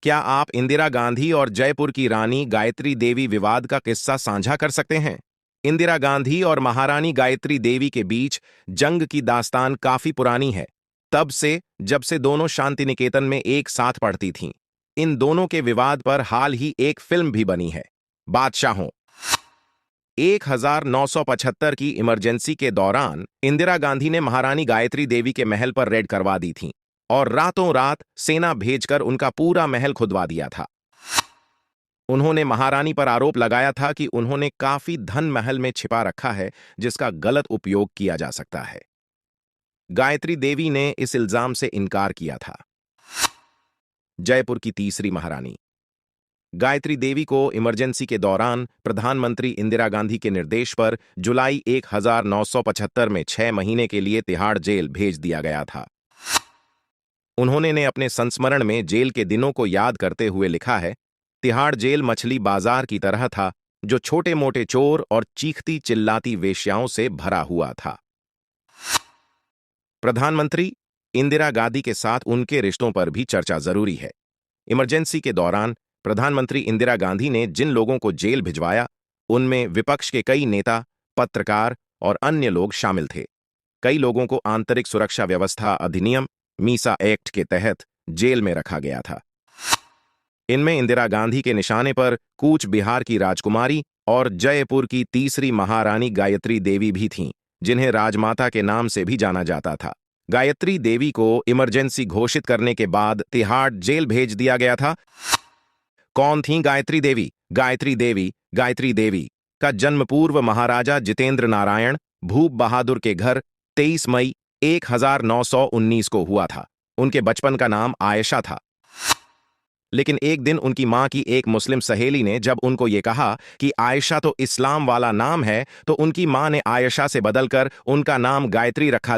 क्या आप इंदिरा गांधी और जयपुर की रानी गायत्री देवी विवाद का किस्सा साझा कर सकते हैं? इंदिरा गांधी और महारानी गायत्री देवी के बीच जंग की दास्तान काफी पुरानी है, तब से जब से दोनों शांति निकेतन में एक साथ पढ़ती थीं। इन दोनों के विवाद पर हाल ही एक फिल्म भी बनी है, बादशाहों। 1975 की इमरजेंसी के दौरान इंदिरा गांधी ने महारानी गायत्री देवी के महल पर रेड करवा दी थी और रातों रात सेना भेजकर उनका पूरा महल खुदवा दिया था। उन्होंने महारानी पर आरोप लगाया था कि उन्होंने काफी धन महल में छिपा रखा है जिसका गलत उपयोग किया जा सकता है। गायत्री देवी ने इस इल्जाम से इनकार किया था। जयपुर की तीसरी महारानी गायत्री देवी को इमरजेंसी के दौरान प्रधानमंत्री इंदिरा गांधी के निर्देश पर जुलाई 1975 में 6 महीने के लिए तिहाड़ जेल भेज दिया गया था। उन्होंने ने अपने संस्मरण में जेल के दिनों को याद करते हुए लिखा है, तिहाड़ जेल मछली बाजार की तरह था जो छोटे मोटे चोर और चीखती चिल्लाती वेश्याओं से भरा हुआ था। प्रधानमंत्री इंदिरा गांधी के साथ उनके रिश्तों पर भी चर्चा जरूरी है। इमरजेंसी के दौरान प्रधानमंत्री इंदिरा गांधी ने जिन लोगों को जेल भिजवाया, उनमें विपक्ष के कई नेता, पत्रकार और अन्य लोग शामिल थे। कई लोगों को आंतरिक सुरक्षा व्यवस्था अधिनियम मीसा एक्ट के तहत जेल में रखा गया था। इनमें इंदिरा गांधी के निशाने पर कूच बिहार की राजकुमारी और जयपुर की तीसरी महारानी गायत्री देवी भी थीं, जिन्हें राजमाता के नाम से भी जाना जाता था। गायत्री देवी को इमरजेंसी घोषित करने के बाद तिहाड़ जेल भेज दिया गया था। कौन थीं गायत्री देवी? गायत्री देवी का जन्म पूर्व महाराजा जितेंद्र नारायण भूप बहादुर के घर 23 मई 1919 को हुआ था। उनके बचपन का नाम आयशा था, लेकिन एक दिन उनकी मां की एक मुस्लिम सहेली ने जब उनको ये कहा कि आयशा तो इस्लाम वाला नाम है, तो उनकी मां ने आयशा से बदलकर उनका नाम गायत्री रखा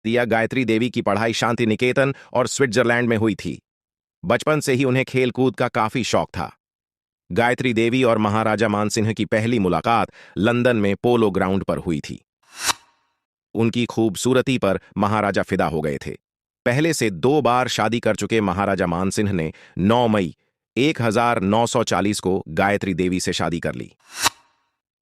दिया। गायत्री देवी की पढ़ाई शांति निकेतन और स्विट्जरलैंड में हुई थी। बचपन से ही उन्हें खेलकूद का काफी शौक था। गायत्री देवी और महाराजा मानसिंह की पहली मुलाकात लंदन में पोलो ग्राउंड पर हुई थी। उनकी खूबसूरती पर महाराजा फिदा हो गए थे। पहले से 2 बार शादी कर चुके महाराजा मानसिंह ने 9 मई 1940 को गायत्री देवी से शादी कर ली।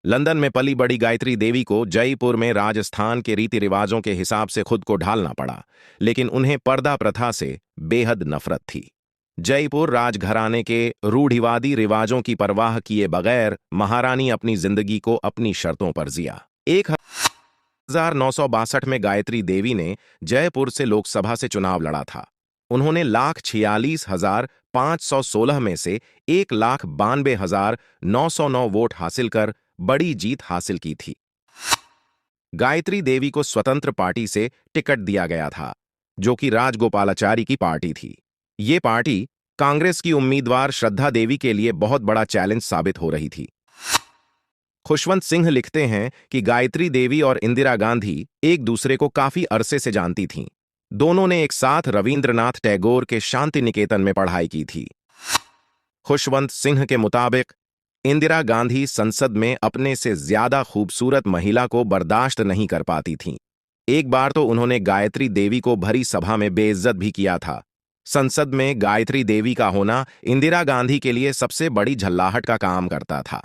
लंदन में पली बड़ी गायत्री देवी को जयपुर में राजस्थान के रीति रिवाजों के हिसाब से खुद को ढालना पड़ा, लेकिन उन्हें पर्दा प्रथा से बेहद नफरत थी। जयपुर राजघराने के रूढ़िवादी रिवाजों की परवाह किए बगैर महारानी अपनी जिंदगी को अपनी शर्तों पर जिया। 1962 में गायत्री देवी ने जयपुर से लोकसभा से चुनाव लड़ा था। उन्होंने 1,46,516 में से 1,92,909 वोट हासिल कर बड़ी जीत हासिल की थी। गायत्री देवी को स्वतंत्र पार्टी से टिकट दिया गया था, जो कि राजगोपालाचारी की पार्टी थी। ये पार्टी कांग्रेस की उम्मीदवार श्रद्धा देवी के लिए बहुत बड़ा चैलेंज साबित हो रही थी। खुशवंत सिंह लिखते हैं कि गायत्री देवी और इंदिरा गांधी एक दूसरे को काफी अरसे से जानती थीं। दोनों ने एक साथ रविंद्रनाथ टैगोर के शांति निकेतन में पढ़ाई की थी। खुशवंत सिंह के मुताबिक इंदिरा गांधी संसद में अपने से ज्यादा खूबसूरत महिला को बर्दाश्त नहीं कर पाती थीं। एक बार तो उन्होंने गायत्री देवी को भरी सभा में बेइज्जत भी किया था। संसद में गायत्री देवी का होना इंदिरा गांधी के लिए सबसे बड़ी झल्लाहट का काम करता था।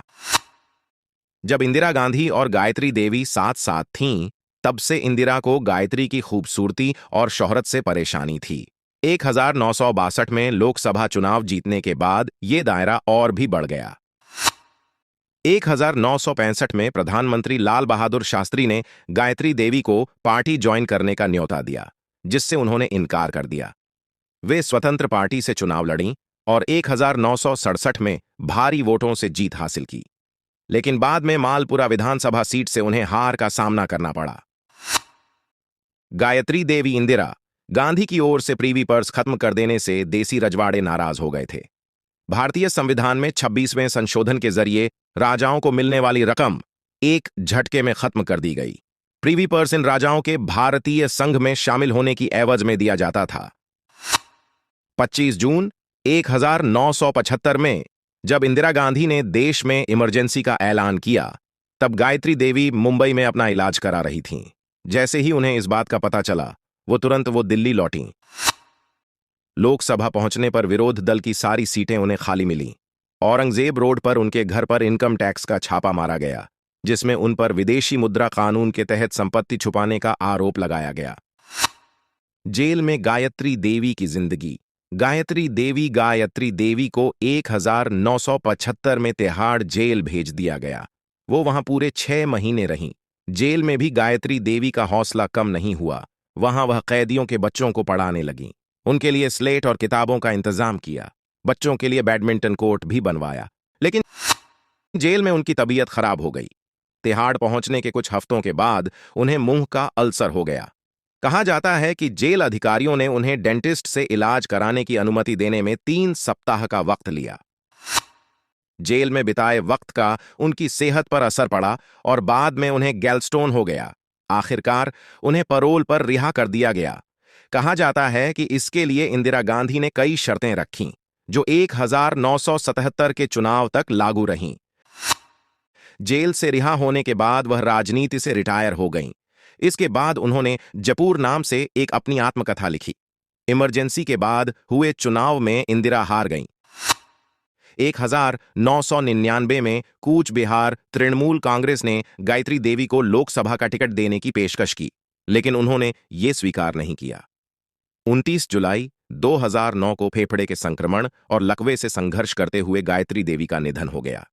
जब इंदिरा गांधी और गायत्री देवी साथ साथ थीं, तब से इंदिरा को गायत्री की खूबसूरती और शोहरत से परेशानी थी। 1962 में लोकसभा चुनाव जीतने के बाद ये दायरा और भी बढ़ गया। 1965 में प्रधानमंत्री लाल बहादुर शास्त्री ने गायत्री देवी को पार्टी ज्वाइन करने का न्योता दिया, जिससे उन्होंने इनकार कर दिया। वे स्वतंत्र पार्टी से चुनाव लड़ीं और 1967 में भारी वोटों से जीत हासिल की, लेकिन बाद में मालपुरा विधानसभा सीट से उन्हें हार का सामना करना पड़ा। गायत्री देवी इंदिरा गांधी की ओर से प्रीवी पर्स खत्म कर देने से देसी रजवाड़े नाराज हो गए थे। भारतीय संविधान में 26वें संशोधन के जरिए राजाओं को मिलने वाली रकम एक झटके में खत्म कर दी गई। प्रीवी पर्स इन राजाओं के भारतीय संघ में शामिल होने की एवज में दिया जाता था। 25 जून 1975 में जब इंदिरा गांधी ने देश में इमरजेंसी का ऐलान किया, तब गायत्री देवी मुंबई में अपना इलाज करा रही थीं। जैसे ही उन्हें इस बात का पता चला, वो दिल्ली लौटीं। लोकसभा पहुंचने पर विरोध दल की सारी सीटें उन्हें खाली मिलीं। औरंगजेब रोड पर उनके घर पर इनकम टैक्स का छापा मारा गया, जिसमें उन पर विदेशी मुद्रा कानून के तहत संपत्ति छुपाने का आरोप लगाया गया। जेल में गायत्री देवी की जिंदगी। गायत्री देवी को 1975 में तिहाड़ जेल भेज दिया गया। वो वहां पूरे 6 महीने रहीं। जेल में भी गायत्री देवी का हौसला कम नहीं हुआ। वहां वह कैदियों के बच्चों को पढ़ाने लगीं। उनके लिए स्लेट और किताबों का इंतजाम किया। बच्चों के लिए बैडमिंटन कोर्ट भी बनवाया। लेकिन जेल में उनकी तबीयत खराब हो गई। तिहाड़ पहुंचने के कुछ हफ्तों के बाद उन्हें मुंह का अल्सर हो गया। कहा जाता है कि जेल अधिकारियों ने उन्हें डेंटिस्ट से इलाज कराने की अनुमति देने में 3 सप्ताह का वक्त लिया। जेल में बिताए वक्त का उनकी सेहत पर असर पड़ा और बाद में उन्हें गैलस्टोन हो गया। आखिरकार उन्हें परोल पर रिहा कर दिया गया। कहा जाता है कि इसके लिए इंदिरा गांधी ने कई शर्तें रखीं, जो 1977 के चुनाव तक लागू रहीं। जेल से रिहा होने के बाद वह राजनीति से रिटायर हो गईं। इसके बाद उन्होंने जपूर नाम से एक अपनी आत्मकथा लिखी। इमरजेंसी के बाद हुए चुनाव में इंदिरा हार गईं। 1999 में कूच बिहार तृणमूल कांग्रेस ने गायत्री देवी को लोकसभा का टिकट देने की पेशकश की, लेकिन उन्होंने ये स्वीकार नहीं किया। 29 जुलाई 2009 को फेफड़े के संक्रमण और लकवे से संघर्ष करते हुए गायत्री देवी का निधन हो गया।